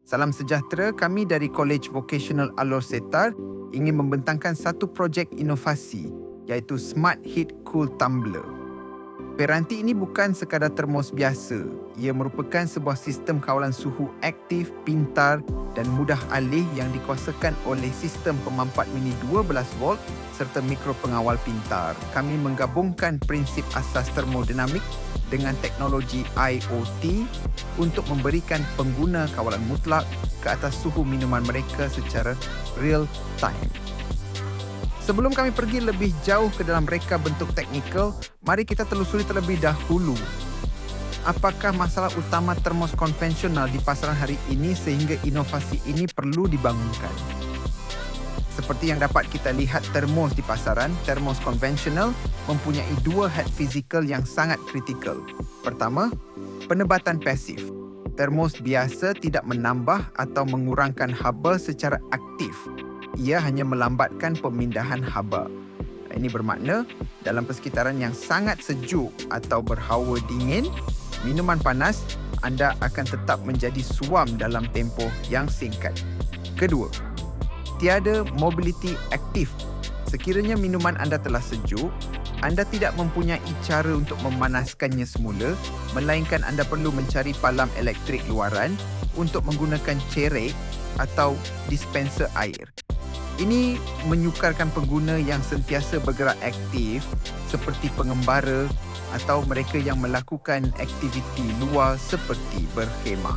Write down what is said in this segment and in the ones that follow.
Salam sejahtera, kami dari College Vocational Alor Setar ingin membentangkan satu projek inovasi iaitu Smart Heat Cool Tumbler. Peranti ini bukan sekadar termos biasa. Ia merupakan sebuah sistem kawalan suhu aktif, pintar dan mudah alih yang dikuasakan oleh sistem pemampat mini 12 volt serta mikro pengawal pintar. Kami menggabungkan prinsip asas termodinamik dengan teknologi IoT untuk memberikan pengguna kawalan mutlak ke atas suhu minuman mereka secara real time. Sebelum kami pergi lebih jauh ke dalam reka bentuk teknikal, mari kita telusuri terlebih dahulu apakah masalah utama termos konvensional di pasaran hari ini sehingga inovasi ini perlu dibangunkan. Seperti yang dapat kita lihat termos di pasaran, termos konvensional mempunyai dua had fizikal yang sangat kritikal. Pertama, penebatan pasif. Termos biasa tidak menambah atau mengurangkan haba secara aktif. Ia hanya melambatkan pemindahan haba. Ini bermakna dalam persekitaran yang sangat sejuk atau berhawa dingin, minuman panas anda akan tetap menjadi suam dalam tempoh yang singkat. Kedua, tiada mobility aktif. Sekiranya minuman anda telah sejuk, anda tidak mempunyai cara untuk memanaskannya semula, melainkan anda perlu mencari palam elektrik luaran untuk menggunakan cerek atau dispenser air. Ini menyukarkan pengguna yang sentiasa bergerak aktif seperti pengembara atau mereka yang melakukan aktiviti luar seperti berkhemah.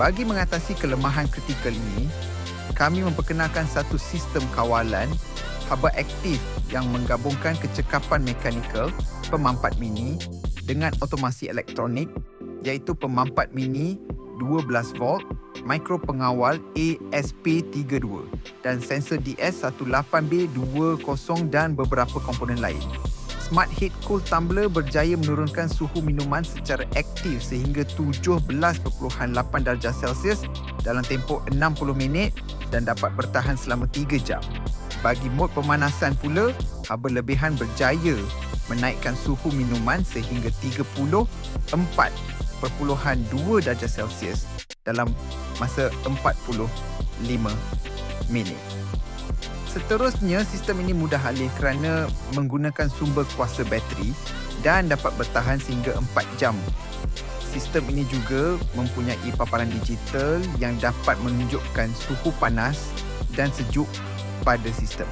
Bagi mengatasi kelemahan kritikal ini, kami memperkenalkan satu sistem kawalan haba aktif yang menggabungkan kecekapan mekanikal pemampat mini dengan otomasi elektronik iaitu pemampat mini 12 volt, mikro pengawal ASP32 dan sensor DS18B20 dan beberapa komponen lain. Smart Heat Cool Tumbler berjaya menurunkan suhu minuman secara aktif sehingga 17.8 darjah Celsius dalam tempoh 60 minit dan dapat bertahan selama 3 jam. Bagi mod pemanasan pula, haba lebihan berjaya menaikkan suhu minuman sehingga 34.2 darjah Celsius dalam masa 45 minit. Seterusnya, sistem ini mudah alih kerana menggunakan sumber kuasa bateri dan dapat bertahan sehingga 4 jam. Sistem ini juga mempunyai paparan digital yang dapat menunjukkan suhu panas dan sejuk pada sistem.